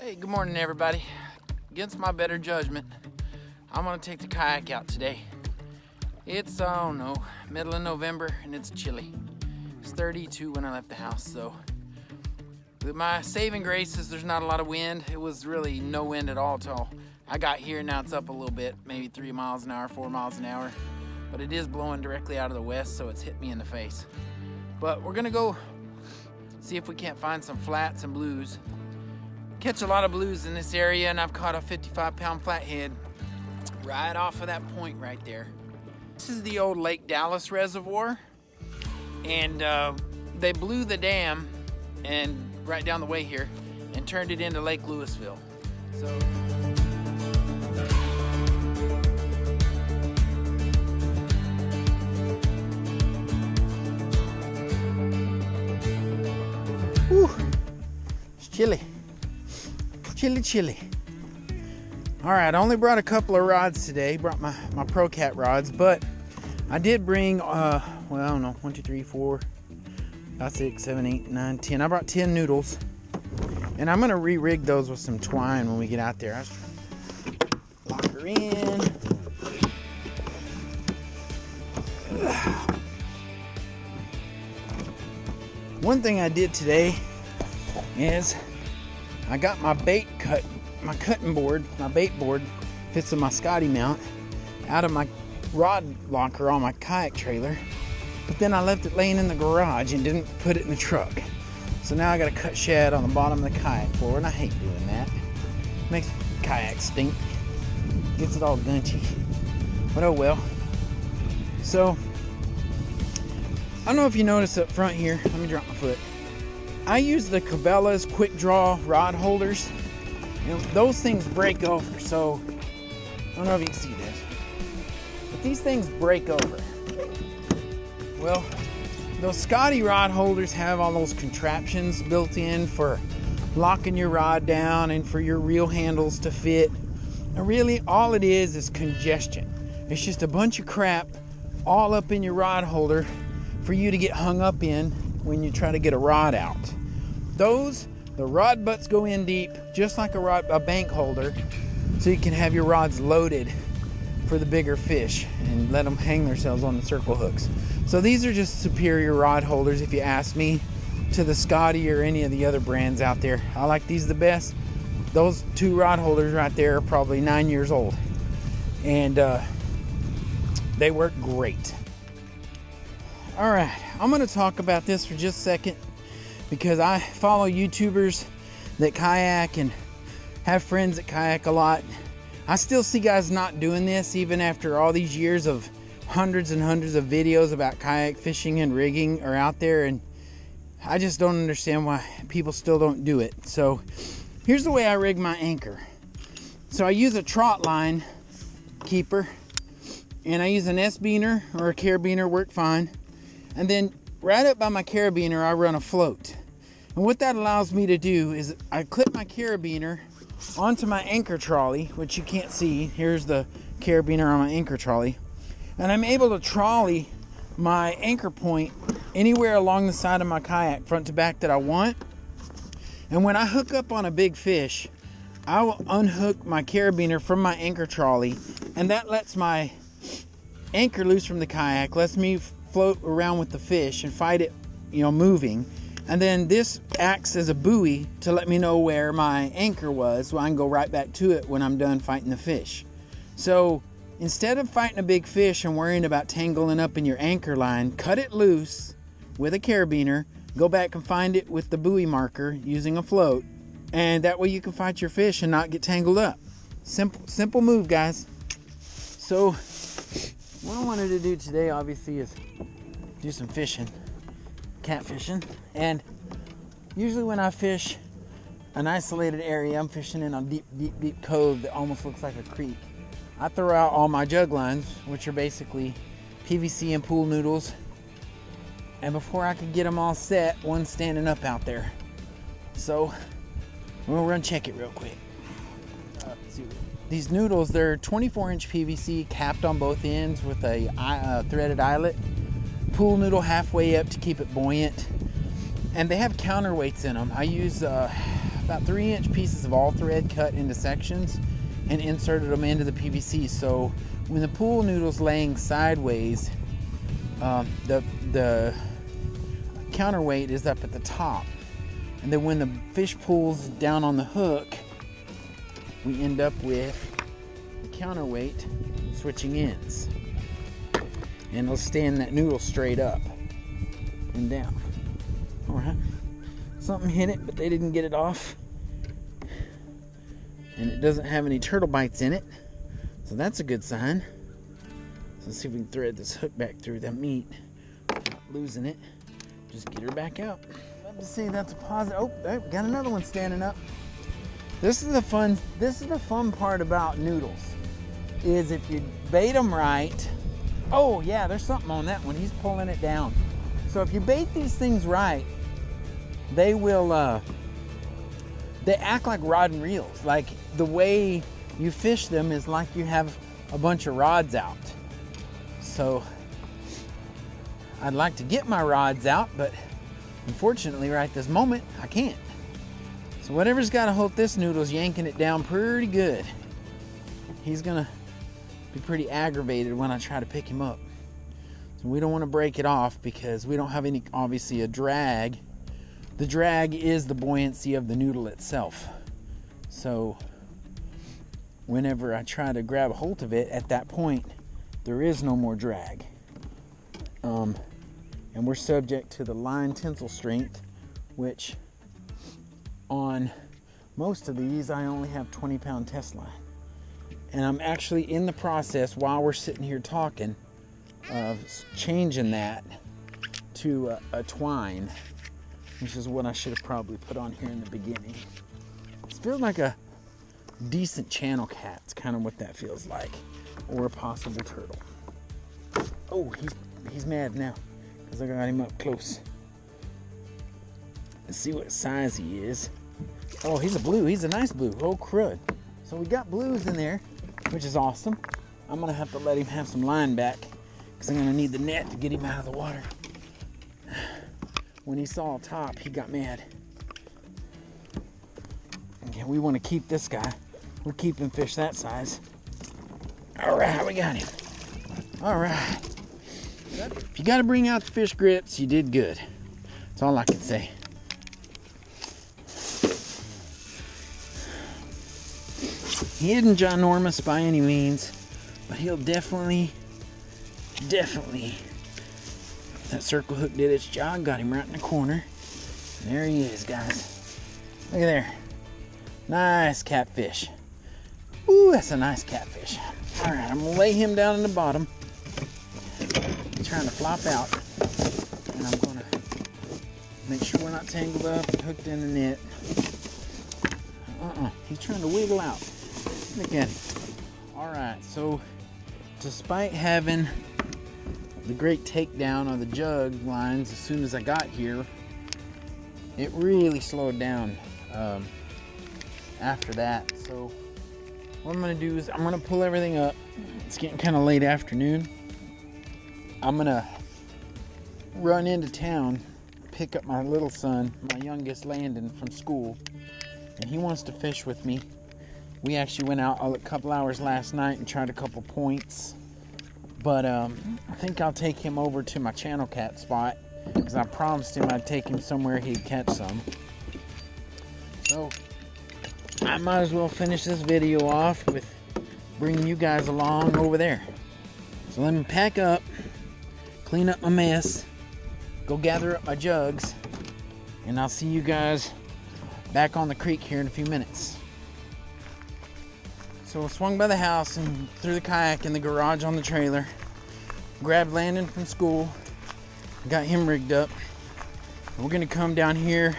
Hey, good morning everybody. Against my better judgment, I'm gonna take the kayak out today. It's, I don't know, middle of November and it's chilly. It's 32 when I left the house, so. With my saving grace is there's not a lot of wind. It was really no wind at all till I got here. Now it's up a little bit, maybe 3 miles an hour, 4 miles an hour. But it is blowing directly out of the west, so it's hit me in the face. But we're gonna go see if we can't find some flats and blues. Catch a lot of blues in this area, and I've caught a 55-pound flathead right off of that point right there. This is the old Lake Dallas reservoir, and they blew the dam and right down the way here and turned it into Lake Louisville. So whew, it's chilly. Chilly. All right, I only brought a couple of rods today. Brought my Pro Cat rods, but I did bring, well, I don't know, 1, 2, 3, 4, 5, 6, 7, 8, 9, 10. I brought 10 noodles, and I'm gonna re-rig those with some twine when we get out there. I just lock her in. One thing I did today is I got my my cutting board, my bait board, fits in my Scotty mount, out of my rod locker on my kayak trailer. But then I left it laying in the garage and didn't put it in the truck. So now I got a cut shad on the bottom of the kayak floor, and I hate doing that. Makes the kayak stink. Gets it all gunchy. But oh well. So, I don't know if you notice up front here. Let me drop my foot. I use the Cabela's quick draw rod holders, and those things break over. So I don't know if you can see this, but these things break over. Well, those Scotty rod holders have all those contraptions built in for locking your rod down and for your reel handles to fit. And really all it is congestion. It's just a bunch of crap all up in your rod holder for you to get hung up in when you try to get a rod out. The rod butts go in deep, just like a bank holder, so you can have your rods loaded for the bigger fish and let them hang themselves on the circle hooks. So these are just superior rod holders, if you ask me, to the Scotty or any of the other brands out there. I like these the best. Those 2 rod holders right there are probably 9 years old, and they work great. All right, I'm going to talk about this for just a second, because I follow YouTubers that kayak and have friends that kayak a lot. I still see guys not doing this even after all these years of hundreds and hundreds of videos about kayak fishing and rigging are out there, and I just don't understand why people still don't do it. So here's the way I rig my anchor. So I use a trot line keeper, and I use an S-beaner or a carabiner, work fine. And then right up by my carabiner, I run a float. And what that allows me to do is I clip my carabiner onto my anchor trolley, which you can't see. Here's the carabiner on my anchor trolley. And I'm able to trolley my anchor point anywhere along the side of my kayak, front to back, that I want. And when I hook up on a big fish, I will unhook my carabiner from my anchor trolley, and that lets my anchor loose from the kayak, lets me float around with the fish and fight it, moving. And then this acts as a buoy to let me know where my anchor was, so I can go right back to it when I'm done fighting the fish. So instead of fighting a big fish and worrying about tangling up in your anchor line, cut it loose with a carabiner, go back and find it with the buoy marker using a float, and that way you can fight your fish and not get tangled up. Simple move, guys. So what I wanted to do today, obviously, is do some fishing, catfishing. And usually when I fish an isolated area, I'm fishing in a deep cove that almost looks like a creek. I throw out all my jug lines, which are basically PVC and pool noodles. And before I could get them all set, one's standing up out there. So we'll run check it real quick. These noodles, they're 24-inch PVC capped on both ends with a threaded eyelet. Pool noodle halfway up to keep it buoyant. And they have counterweights in them. I use about 3-inch pieces of all thread cut into sections and inserted them into the PVC. So when the pool noodle's laying sideways, the counterweight is up at the top, and then when the fish pulls down on the hook, we end up with the counterweight switching ends, and it'll stand that noodle straight up and down. All right, something hit it, but they didn't get it off, and it doesn't have any turtle bites in it, so that's a good sign. So let's see if we can thread this hook back through that meat without losing it. Just get her back out. Love to see that's a positive. Oh, there, we got another one standing up. This is the fun part about noodles, is if you bait them right. Oh yeah, there's something on that one. He's pulling it down. So if you bait these things right, they will, they act like rod and reels. Like the way you fish them is like you have a bunch of rods out. So I'd like to get my rods out, but unfortunately right this moment I can't. So whatever's got a hold this noodle's yanking it down pretty good. He's gonna be pretty aggravated when I try to pick him up. So we don't want to break it off because we don't have any, obviously, a drag. The drag is the buoyancy of the noodle itself. So whenever I try to grab a hold of it, at that point there is no more drag. And we're subject to the line tensile strength, which on most of these I only have 20-pound test line. And I'm actually in the process, while we're sitting here talking, of changing that to a twine, which is what I should have probably put on here in the beginning. It feels like a decent channel cat. It's kind of what that feels like, or a possible turtle. Oh, he's mad now because I got him up close. Let's see what size he is. Oh, he's a blue. He's a nice blue. Oh, crud. So we got blues in there, which is awesome. I'm going to have to let him have some line back because I'm going to need the net to get him out of the water. When he saw a top, he got mad. Okay, we want to keep this guy. We're keeping fish that size. All right, we got him. All right. If you got to bring out the fish grips, you did good. That's all I can say. He isn't ginormous by any means, but he'll definitely, that circle hook did its job. Got him right in the corner. And there he is, guys. Look at there. Nice catfish. Ooh, that's a nice catfish. All right, I'm gonna lay him down in the bottom. He's trying to flop out, and I'm gonna make sure we're not tangled up and hooked in the net. He's trying to wiggle out. Look at him. All right, so despite having the great takedown on the jug lines as soon as I got here, it really slowed down after that. So what I'm gonna do is I'm gonna pull everything up. It's getting kind of late afternoon. I'm gonna run into town, pick up my little son, my youngest, Landon, from school, and he wants to fish with me. We actually went out a couple hours last night and tried a couple points, but I think I'll take him over to my channel cat spot because I promised him I'd take him somewhere he'd catch some. So I might as well finish this video off with bringing you guys along over there. So let me pack up, clean up my mess, go gather up my jugs, and I'll see you guys back on the creek here in a few minutes. So I swung by the house and threw the kayak in the garage on the trailer, grabbed Landon from school, got him rigged up. We're gonna come down here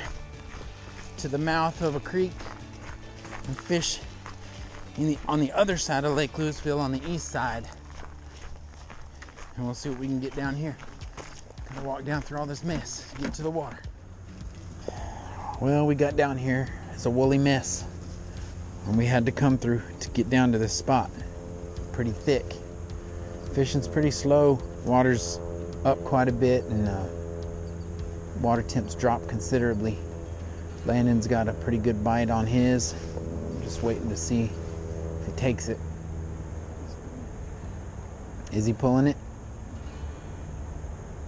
to the mouth of a creek and fish on the other side of Lake Louisville, on the east side. And we'll see what we can get down here. Gotta walk down through all this mess to get to the water. Well, we got down here. It's a woolly mess. And we had to come through to get down to this spot. Pretty thick. Fishing's pretty slow. Water's up quite a bit, and water temps dropped considerably. Landon's got a pretty good bite on his. I'm just waiting to see if he takes it. Is he pulling it?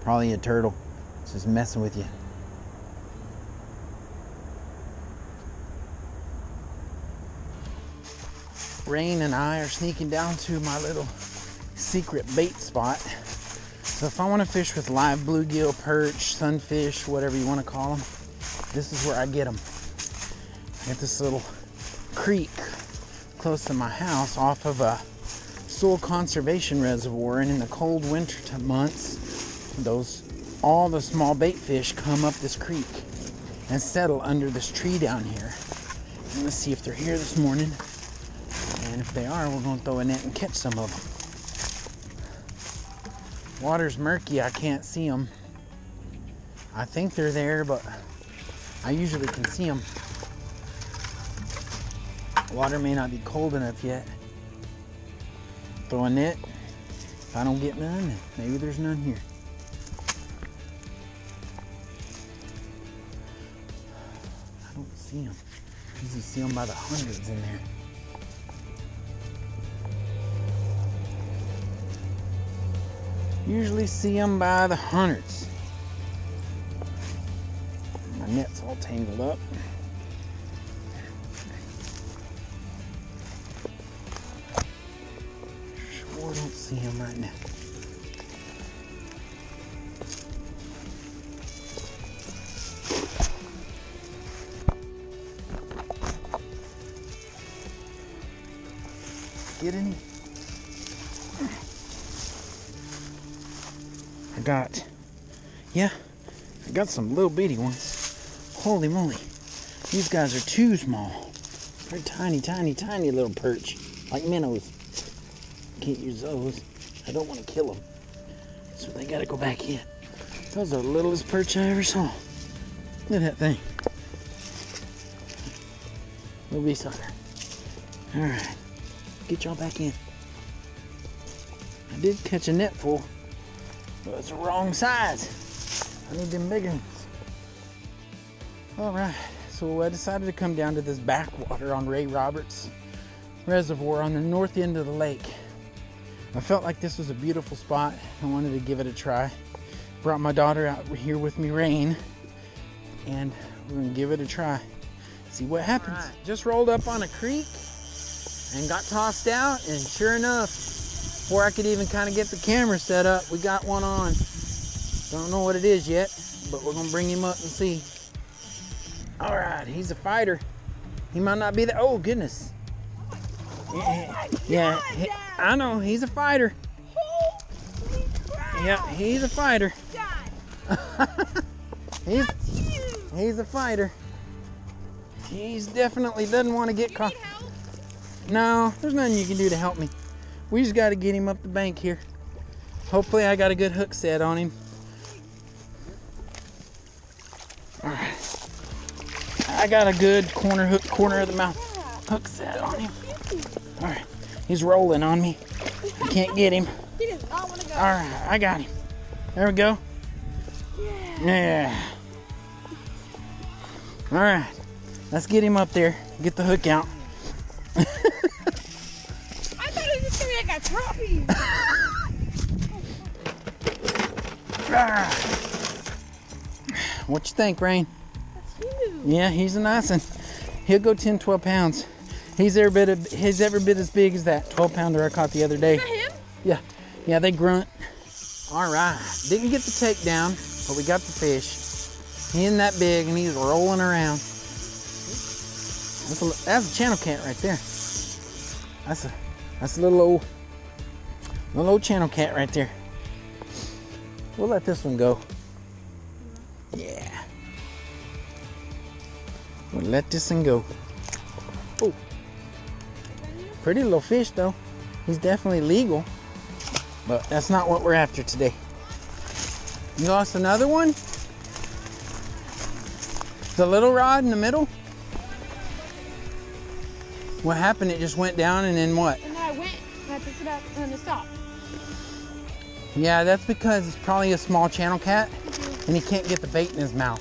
Probably a turtle. It's just messing with you. Rain and I are sneaking down to my little secret bait spot. So if I want to fish with live bluegill, perch, sunfish, whatever you want to call them, this is where I get them. I got this little creek close to my house off of a soil conservation reservoir, and in the cold winter months, all the small bait fish come up this creek and settle under this tree down here. And let's see if they're here this morning. And if they are, we're going to throw a net and catch some of them. Water's murky, I can't see them. I think they're there, but I usually can see them. Water may not be cold enough yet. Throw a net. If I don't get none, then maybe there's none here. I don't see them. I usually see them by the hundreds in there. Usually see them by the hundreds. My net's all tangled up. Sure don't see them right now. Get any? I got some little bitty ones. Holy moly. These guys are too small. They're tiny, tiny, tiny little perch. Like minnows. Can't use those. I don't want to kill them. So they gotta go back in. Those are the littlest perch I ever saw. Look at that thing. Little bitty sucker. Alright. Get y'all back in. I did catch a net full. But it's the wrong size. I need them bigger ones. Alright, so I decided to come down to this backwater on Ray Roberts Reservoir on the north end of the lake. I felt like this was a beautiful spot. I wanted to give it a try. Brought my daughter out here with me, Rain, and we're gonna give it a try. See what happens. Right. Just rolled up on a creek and got tossed out, and sure enough, before I could even kind of get the camera set up, we got one on. Don't know what it is yet, but we're gonna bring him up and see. All right, he's a fighter. He might not be the, oh goodness. Yeah, I know, he's a fighter. Yeah, he's a fighter. He's a fighter. He's definitely doesn't want to get caught. No, there's nothing you can do to help me. We just got to get him up the bank here. Hopefully I got a good hook set on him. All right. I got a good corner of the mouth hook set on him. All right, he's rolling on me. I can't get him. He does not want to go. All right, I got him. There we go. Yeah. All right, let's get him up there. Get the hook out. I thought it was just gonna be like a crappie. What you think, Rain? That's huge. Yeah, he's a nice one. He'll go 10, 12 pounds. He's every bit as big as that 12-pounder I caught the other day. Is that him? Yeah, they grunt. All right, didn't get the takedown, but we got the fish. He isn't that big, and he's rolling around. That's a channel cat right there. That's a little old channel cat right there. We'll let this one go. Yeah. We'll let this one go. Oh. Pretty little fish though. He's definitely legal. But that's not what we're after today. You lost another one? The little rod in the middle? What happened? It just went down and then what? And then I went and I picked it up and then it stopped. Yeah, that's because it's probably a small channel cat and he can't get the bait in his mouth.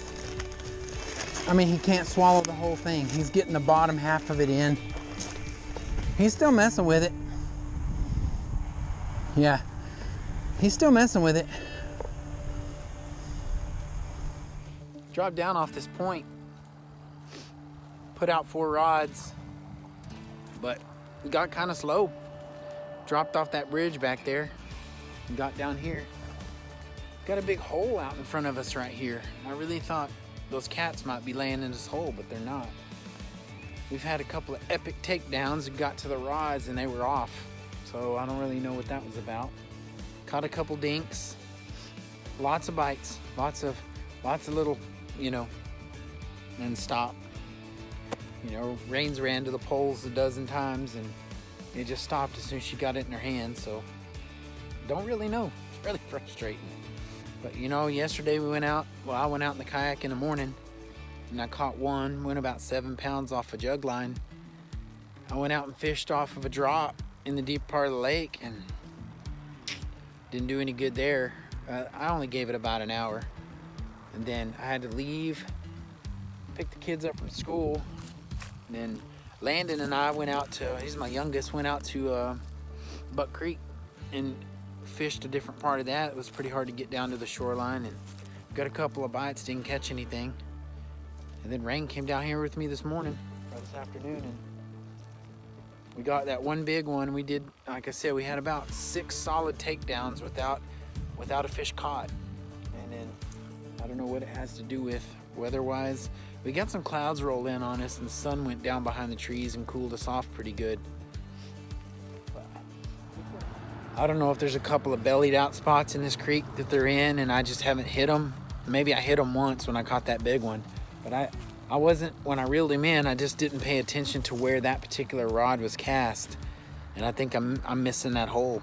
I mean, he can't swallow the whole thing. He's getting the bottom half of it in. He's still messing with it. Yeah, he's still messing with it. Dropped down off this point. Put out 4 rods, but we got kind of slow. Dropped off that bridge back there and got down here. Got a big hole out in front of us right here. I really thought those cats might be laying in this hole, but they're not. We've had a couple of epic takedowns and got to the rods and they were off. So I don't really know what that was about. Caught a couple dinks, lots of bites, lots of little, you know, and stop. You know, Rains ran to the poles a dozen times and it just stopped as soon as she got it in her hand. So don't really know. It's really frustrating. But you know, yesterday we went out, well, I went out in the kayak in the morning and I caught one, went about 7 pounds off a jug line. I went out and fished off of a drop in the deep part of the lake and didn't do any good there. I only gave it about an hour. And then I had to leave, pick the kids up from school. And then Landon and I went out to, he's my youngest, went out to Buck Creek and fished a different part of that. It was pretty hard to get down to the shoreline and got a couple of bites, didn't catch anything. And then Rain came down here with me this morning, or this afternoon, and we got that one big one. We did, like I said, we had about 6 solid takedowns without a fish caught. And then I don't know what it has to do with weather-wise. We got some clouds roll in on us and the sun went down behind the trees and cooled us off pretty good. I don't know if there's a couple of bellied out spots in this creek that they're in and I just haven't hit them. Maybe I hit them once when I caught that big one, but I wasn't, when I reeled him in, I just didn't pay attention to where that particular rod was cast. And I think I'm missing that hole.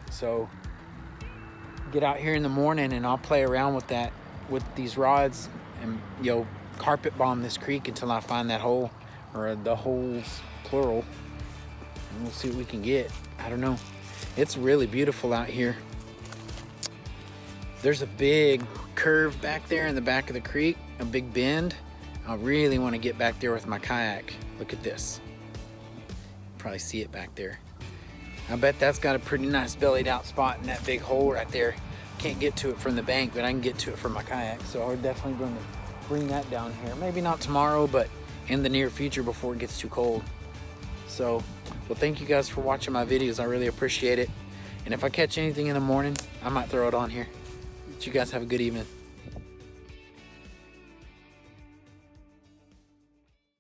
So get out here in the morning and I'll play around with that, with these rods and, you know, carpet bomb this creek until I find that hole, or the holes plural, and we'll see what we can get. I don't know. It's really beautiful out here. There's a big curve back there in the back of the creek, a big bend. I really want to get back there with my kayak. Look at this. Probably see it back there. I bet that's got a pretty nice bellied out spot in that big hole right there. Can't get to it from the bank, but I can get to it from my kayak. So I'm definitely going to bring that down here. Maybe not tomorrow, but in the near future before it gets too cold. So, well, thank you guys for watching my videos. I really appreciate it. And if I catch anything in the morning, I might throw it on here. But you guys have a good evening.